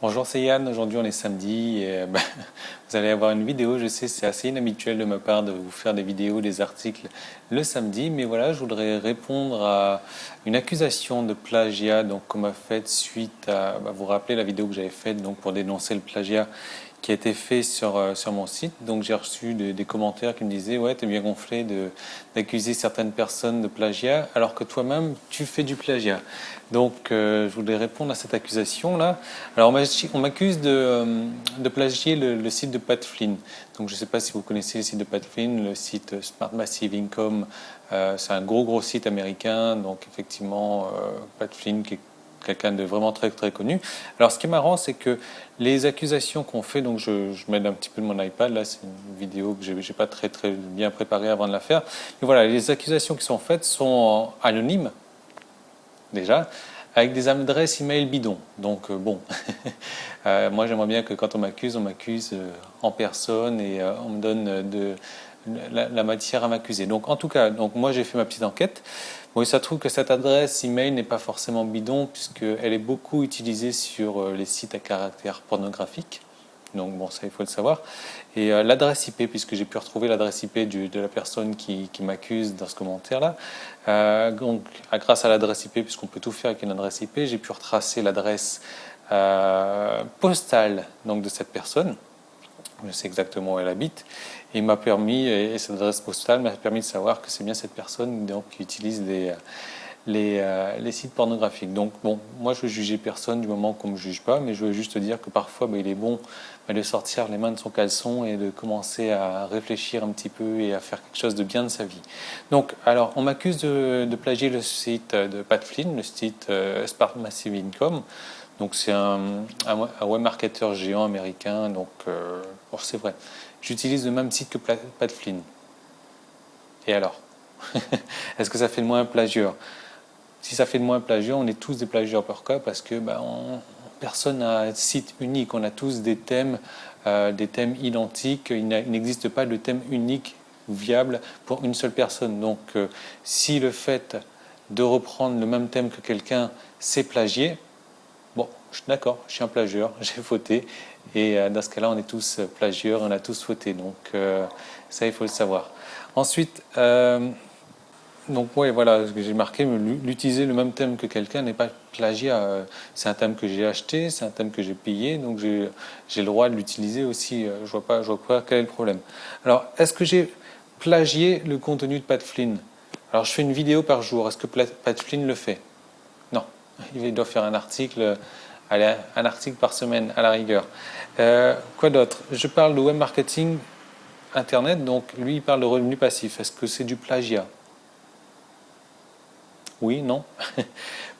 Bonjour, c'est Yann. Aujourd'hui, on est samedi et vous allez avoir une vidéo. Je sais, c'est assez inhabituel de ma part de vous faire des vidéos, des articles le samedi, mais voilà, je voudrais répondre à une accusation de plagiat donc qu'on m'a faite suite à, vous vous rappelez la vidéo que j'avais faite donc pour dénoncer le plagiat qui a été fait sur mon site. Donc j'ai reçu des commentaires qui me disaient ouais, t'es bien gonflé d'accuser certaines personnes de plagiat alors que toi-même tu fais du plagiat. Donc je voulais répondre à cette accusation là. Alors on m'accuse de plagier le site de Pat Flynn. Donc je ne sais pas si vous connaissez le site de Pat Flynn, le site Smart Massive Income. C'est un gros site américain. Donc effectivement Pat Flynn qui est quelqu'un de vraiment très connu. Alors ce qui est marrant, c'est que les accusations qu'on fait, donc je m'aide un petit peu de mon iPad, là c'est une vidéo que j'ai pas très bien préparée avant de la faire. Mais voilà, les accusations qui sont faites sont anonymes, déjà, avec des adresses email bidons. Donc bon, moi j'aimerais bien que quand on m'accuse en personne et on me donne la matière à m'accuser. Donc en tout cas, donc moi j'ai fait ma petite enquête. Bon, il se trouve que cette adresse email n'est pas forcément bidon puisqu'elle est beaucoup utilisée sur les sites à caractère pornographique. Donc bon, ça il faut le savoir. Et l'adresse IP, puisque j'ai pu retrouver l'adresse IP de la personne qui m'accuse dans ce commentaire-là. Donc grâce à l'adresse IP, puisqu'on peut tout faire avec une adresse IP, j'ai pu retracer l'adresse postale donc, de cette personne. Je sais exactement où elle habite. Et il m'a permis, et cette adresse postale m'a permis de savoir que c'est bien cette personne donc, qui utilise les sites pornographiques. Donc bon, moi je veux juger personne du moment qu'on ne me juge pas, mais je veux juste dire que parfois il est bon de sortir les mains de son caleçon et de commencer à réfléchir un petit peu et à faire quelque chose de bien de sa vie. Donc alors on m'accuse de plagier le site de Pat Flynn, le site Smart Massive Income. Donc c'est un web marketeur géant américain, donc c'est vrai. J'utilise le même site que Pat Flynn. Et alors est-ce que ça fait de moi un plagieur? Si ça fait de moi un plagieur, on est tous des plagieurs par cas parce que personne n'a un site unique. On a tous des thèmes identiques. Il n'existe pas de thème unique viable pour une seule personne. Donc, si le fait de reprendre le même thème que quelqu'un, c'est plagier, bon, d'accord, je suis un plagieur, j'ai fauté. Et dans ce cas-là, on est tous plagieurs, on a tous fauté. Donc, ça, il faut le savoir. Ensuite, donc oui, voilà, ce que j'ai marqué, l'utiliser le même thème que quelqu'un n'est pas plagiat. C'est un thème que j'ai acheté, c'est un thème que j'ai payé, donc j'ai le droit de l'utiliser aussi. Je vois pas quel est le problème. Alors, est-ce que j'ai plagié le contenu de Pat Flynn? Alors, je fais une vidéo par jour. Est-ce que Pat Flynn le fait? Non. Il doit faire un article par semaine à la rigueur. Quoi d'autre? Je parle de web marketing internet, donc lui il parle de revenus passifs. Est-ce que c'est du plagiat? Oui, non.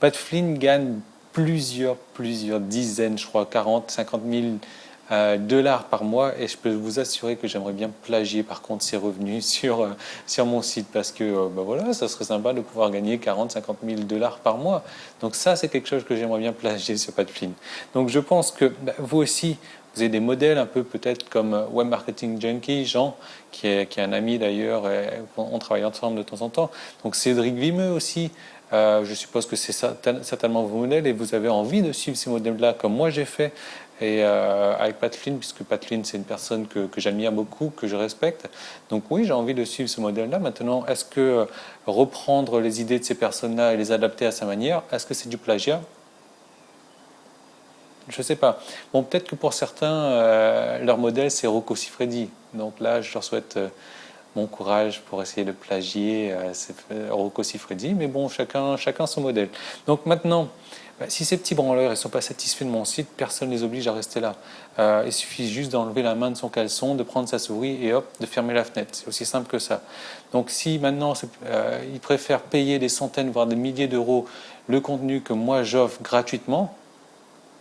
Pat Flynn gagne plusieurs dizaines, je crois 40, 50 000 dollars par mois et je peux vous assurer que j'aimerais bien plagier par contre ses revenus sur mon site parce que voilà, ça serait sympa de pouvoir gagner 40, 50 000 dollars par mois. Donc ça, c'est quelque chose que j'aimerais bien plagier sur Pat Flynn. Donc je pense que vous aussi, vous avez des modèles un peu peut-être comme Web Marketing Junkie, Jean, qui est un ami d'ailleurs, on travaille ensemble de temps en temps. Donc Cédric Vimeux aussi, je suppose que c'est certainement vos modèles et vous avez envie de suivre ces modèles-là comme moi j'ai fait. Et avec Pat Flynn, puisque Pat Flynn c'est une personne que j'admire beaucoup, que je respecte. Donc oui, j'ai envie de suivre ce modèle-là. Maintenant, est-ce que reprendre les idées de ces personnes-là et les adapter à sa manière, est-ce que c'est du plagiat? Je ne sais pas. Bon, peut-être que pour certains, leur modèle, c'est Rocco Siffredi. Donc là, je leur souhaite bon courage pour essayer de plagier Rocco Siffredi. Mais bon, chacun son modèle. Donc maintenant, si ces petits branleurs ne sont pas satisfaits de mon site, personne ne les oblige à rester là. Il suffit juste d'enlever la main de son caleçon, de prendre sa souris et hop, de fermer la fenêtre. C'est aussi simple que ça. Donc si maintenant, ils préfèrent payer des centaines, voire des milliers d'euros le contenu que moi j'offre gratuitement,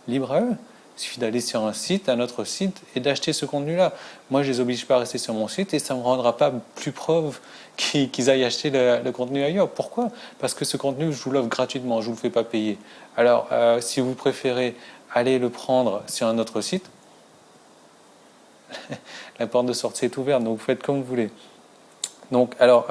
libre à eux. Il suffit d'aller sur un autre site et d'acheter ce contenu-là. Moi, je ne les oblige pas à rester sur mon site et ça ne me rendra pas plus preuve qu'ils aillent acheter le contenu ailleurs. Pourquoi? Parce que ce contenu, je vous l'offre gratuitement, je ne vous le fais pas payer. Alors, si vous préférez aller le prendre sur un autre site, la porte de sortie est ouverte, donc vous faites comme vous voulez. Donc, alors,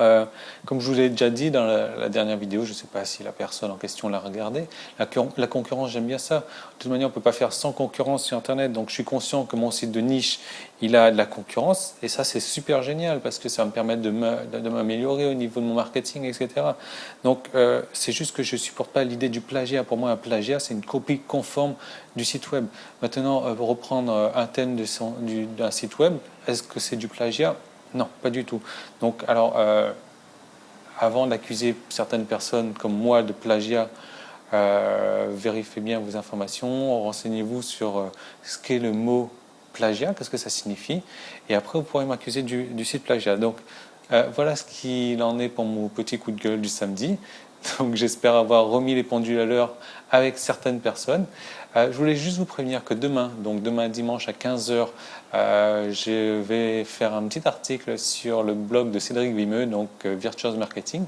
comme je vous l'ai déjà dit dans la dernière vidéo, je ne sais pas si la personne en question l'a regardé, la concurrence, j'aime bien ça. De toute manière, on ne peut pas faire sans concurrence sur Internet. Donc, je suis conscient que mon site de niche, il a de la concurrence. Et ça, c'est super génial parce que ça va me permettre de m'améliorer au niveau de mon marketing, etc. Donc, c'est juste que je ne supporte pas l'idée du plagiat. Pour moi, un plagiat, c'est une copie conforme du site web. Maintenant, reprendre un thème d'un site web, est-ce que c'est du plagiat ? Non, pas du tout. Donc, alors, avant d'accuser certaines personnes comme moi de plagiat, vérifiez bien vos informations, renseignez-vous sur ce qu'est le mot plagiat, qu'est-ce que ça signifie, et après vous pourrez m'accuser du site plagiat. Donc, voilà ce qu'il en est pour mon petit coup de gueule du samedi. Donc j'espère avoir remis les pendules à l'heure avec certaines personnes. Je voulais juste vous prévenir que demain dimanche à 15h, je vais faire un petit article sur le blog de Cédric Vimeux, donc Virtuous Marketing.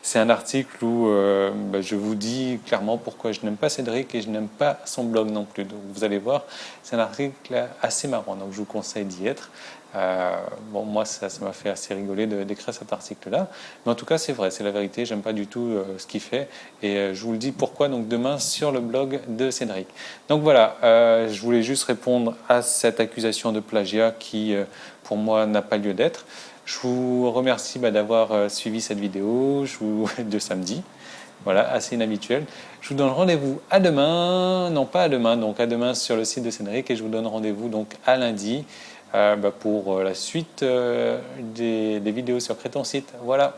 C'est un article où je vous dis clairement pourquoi je n'aime pas Cédric et je n'aime pas son blog non plus. Donc vous allez voir, c'est un article assez marrant, donc je vous conseille d'y être. Moi, ça m'a fait assez rigoler d'écrire cet article-là. Mais en tout cas, c'est vrai, c'est la vérité. J'aime pas du tout ce qu'il fait. Et je vous le dis pourquoi donc demain sur le blog de Cédric. Donc voilà, je voulais juste répondre à cette accusation de plagiat qui, pour moi, n'a pas lieu d'être. Je vous remercie d'avoir suivi cette vidéo de samedi. Voilà, assez inhabituel. Je vous donne rendez-vous à demain, non pas à demain, donc à demain sur le site de Cédric, et je vous donne rendez-vous donc à lundi pour la suite des vidéos sur Crée ton site. Voilà.